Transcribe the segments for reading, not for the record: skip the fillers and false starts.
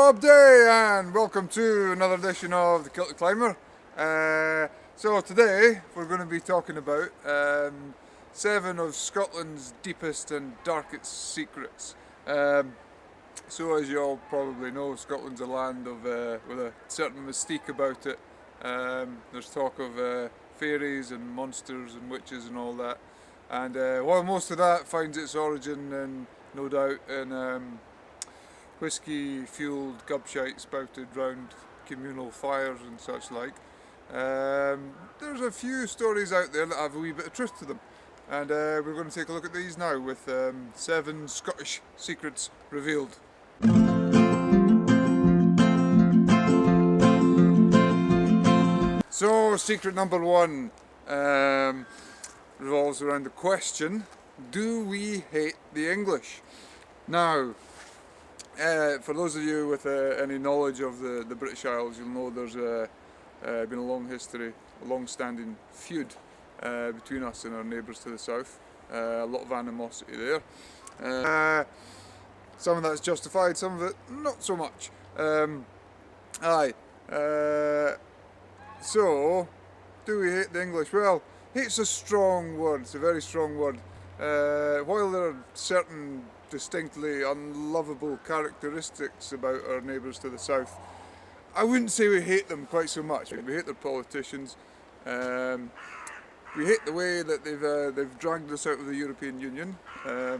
Job day, and welcome to another edition of the Kilted Climber. So today we're going to be talking about 7 of Scotland's deepest and darkest secrets. So as you all probably know, Scotland's a land of with a certain mystique about it. There's talk of fairies and monsters and witches and all that. And while most of that finds its origin in, no doubt, in whiskey-fueled gobshite spouted round communal fires and such like, there's a few stories out there that have a wee bit of truth to them. And we're going to take a look at these now with 7 Scottish secrets revealed. So, secret number 1 revolves around the question, do we hate the English? Now, for those of you with any knowledge of the British Isles, you'll know there's been a long history, a long-standing feud between us and our neighbours to the south. A lot of animosity there. Some of that's justified, some of it not so much. So, do we hate the English? Well, hate's a strong word, it's a very strong word. While there are certain distinctly unlovable characteristics about our neighbours to the south, I wouldn't say we hate them quite so much. We hate their politicians. We hate the way that they've dragged us out of the European Union. We're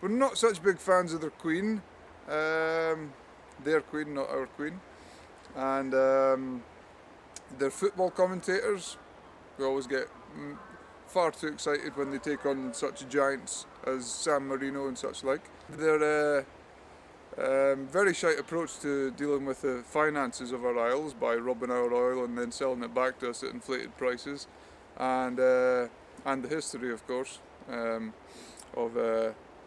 not such big fans of their Queen. Their Queen, not our Queen. And their football commentators, we always get far too excited when they take on such giants as San Marino and such like. Their very shite approach to dealing with the finances of our isles by robbing our oil and then selling it back to us at inflated prices, and the history, of course, of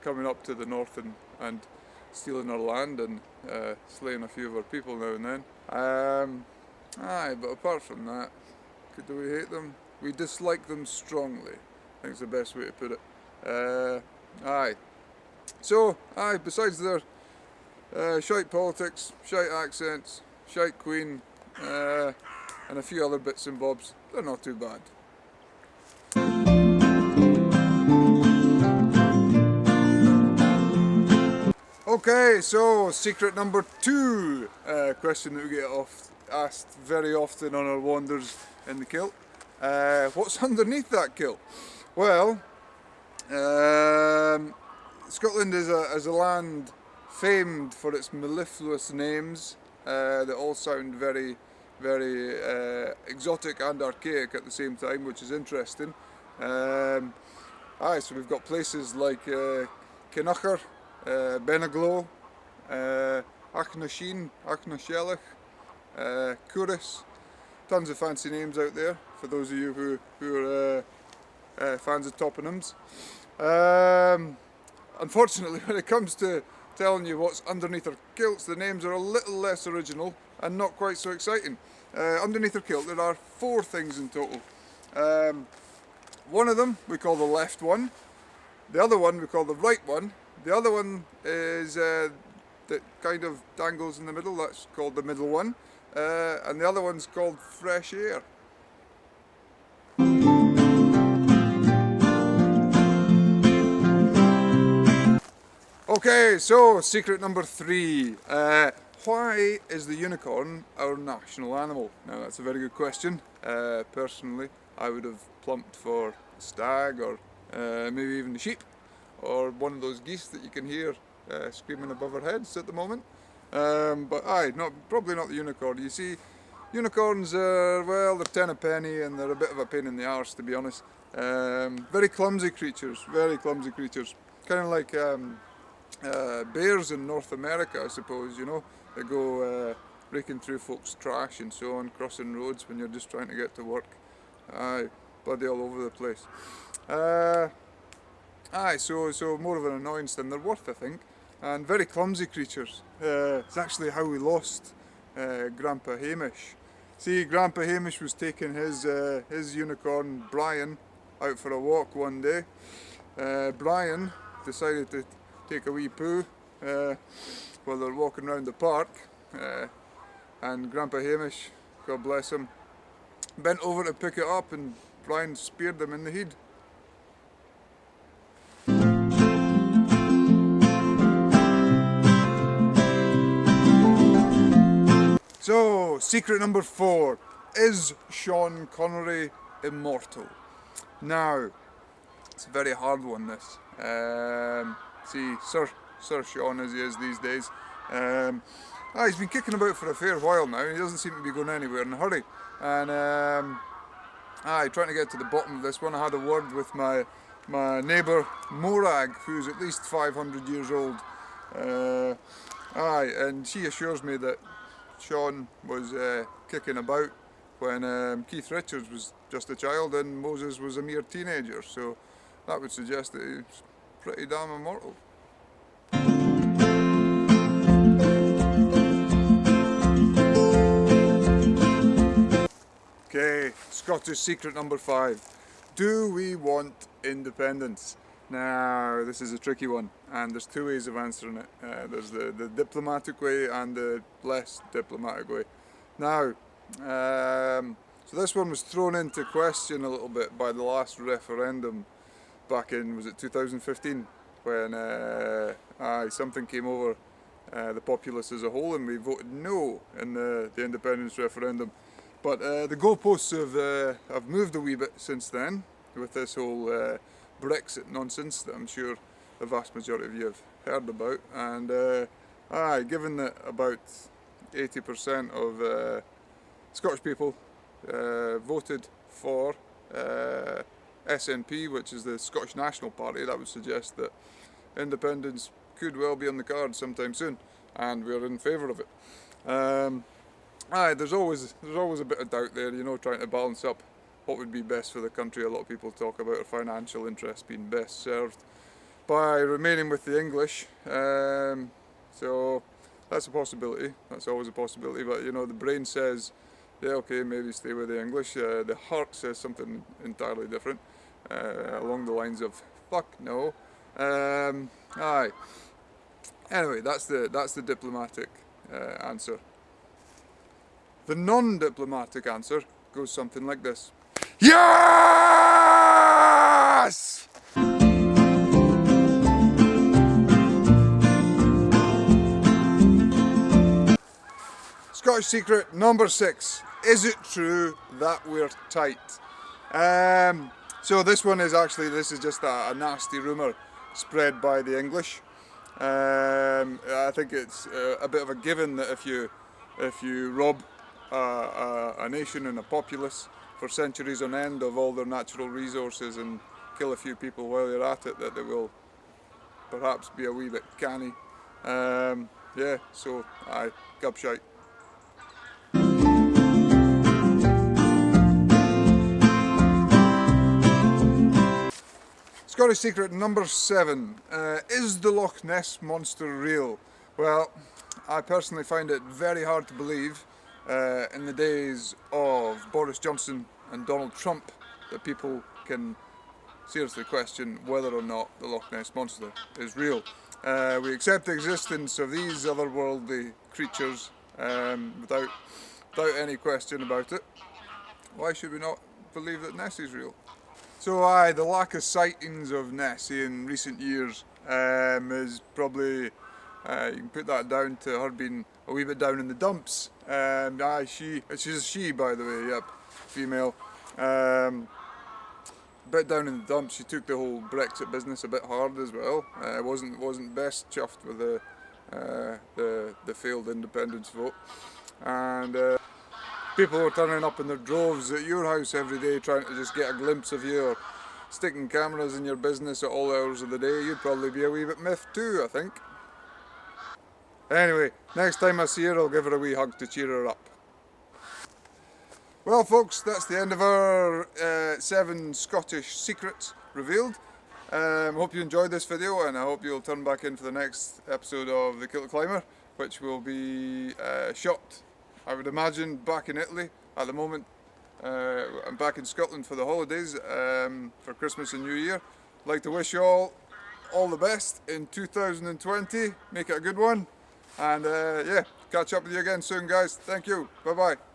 coming up to the north and stealing our land and slaying a few of our people now and then. But apart from that, do we hate them? We dislike them strongly, I think is the best way to put it. Besides their shite politics, shite accents, shite Queen, and a few other bits and bobs, they're not too bad. Okay, so secret number 2, question that we get asked very often on our wanders in the kilt. What's underneath that kilt? Well, Scotland is a land famed for its mellifluous names that all sound very, very exotic and archaic at the same time, which is interesting. So we've got places like Kinnacher, Benaglo, Achnasheen, Achnashellach, Curis. Tons of fancy names out there for those of you who are fans of toponyms. Unfortunately, when it comes to telling you what's underneath our kilts, the names are a little less original and not quite so exciting. Underneath our kilt there are 4 things in total. One of them we call the left one, the other one we call the right one, the other one is that kind of dangles in the middle, that's called the middle one, and the other one's called fresh air. Okay, so secret number 3. Why is the unicorn our national animal? Now that's a very good question. Personally, I would have plumped for a stag or maybe even the sheep, or one of those geese that you can hear screaming above our heads at the moment. Probably not the unicorn. You see, unicorns are, well, they're 10 a penny and they're a bit of a pain in the arse, to be honest. Very clumsy creatures, kind of like bears in North America, I suppose, you know. They go raking through folks' trash and so on, crossing roads when you're just trying to get to work. Bloody all over the place. So more of an annoyance than they're worth, I think. And very clumsy creatures. It's actually how we lost Grandpa Hamish. See, Grandpa Hamish was taking his unicorn Brian out for a walk one day. Brian decided to take a wee poo while they're walking around the park, and Grandpa Hamish, God bless him, bent over to pick it up and Brian speared them in the head. So, secret number 4. Is Sean Connery immortal? Now, it's a very hard one, this. See, Sir Sean as he is these days. He's been kicking about for a fair while now. He doesn't seem to be going anywhere in a hurry. And trying to get to the bottom of this one. I had a word with my neighbour Morag, who's at least 500 years old. And she assures me that Sean was kicking about when Keith Richards was just a child and Moses was a mere teenager. So that would suggest that he's pretty damn immortal. Okay, Scottish secret number 5. Do we want independence? Now, this is a tricky one, and there's 2 ways of answering it. There's the diplomatic way and the less diplomatic way. Now, so this one was thrown into question a little bit by the last referendum back in, was it 2015, when something came over the populace as a whole and we voted no in the independence referendum. But the goalposts have moved a wee bit since then with this whole Brexit nonsense that I'm sure the vast majority of you have heard about. And given that about 80% of Scottish people voted for SNP, which is the Scottish National Party, that would suggest that independence could well be on the cards sometime soon, and we're in favour of it. There's always a bit of doubt there, you know, trying to balance up what would be best for the country. A lot of people talk about our financial interests being best served by remaining with the English. So that's a possibility. That's always a possibility. But you know, the brain says, yeah, okay, maybe stay with the English. The heart says something entirely different, along the lines of fuck no. Anyway, that's the diplomatic answer. The non-diplomatic answer goes something like this. Yes! Scottish secret number 6. Is it true that we're tight? So this one is actually, this is just a nasty rumour spread by the English. I think it's a bit of a given that if you rob a nation and a populace for centuries on end of all their natural resources and kill a few people while you're at it, that they will perhaps be a wee bit canny. Yeah, so aye, gobshite. Scottish secret number 7. Is the Loch Ness Monster real? Well, I personally find it very hard to believe in the days of Boris Johnson and Donald Trump that people can seriously question whether or not the Loch Ness Monster is real. We accept the existence of these otherworldly creatures without any question about it. Why should we not believe that Ness is real? So the lack of sightings of Nessie in recent years is probably, you can put that down to her being a wee bit down in the dumps. She's a she, by the way, yep, female. Bit down in the dumps. She took the whole Brexit business a bit hard as well. Wasn't best chuffed with the failed independence vote, and people were turning up in their droves at your house every day trying to just get a glimpse of you, or sticking cameras in your business at all hours of the day. You'd probably be a wee bit miffed too, I think. Anyway, next time I see her, I'll give her a wee hug to cheer her up. Well folks, that's the end of our 7 Scottish secrets revealed. Hope you enjoyed this video, and I hope you'll turn back in for the next episode of the Kilted Climber, which will be shot, I would imagine, back in Italy. At the moment, I'm back in Scotland for the holidays, for Christmas and New Year. I'd like to wish you all the best in 2020. Make it a good one. And yeah, catch up with you again soon, guys. Thank you. Bye bye.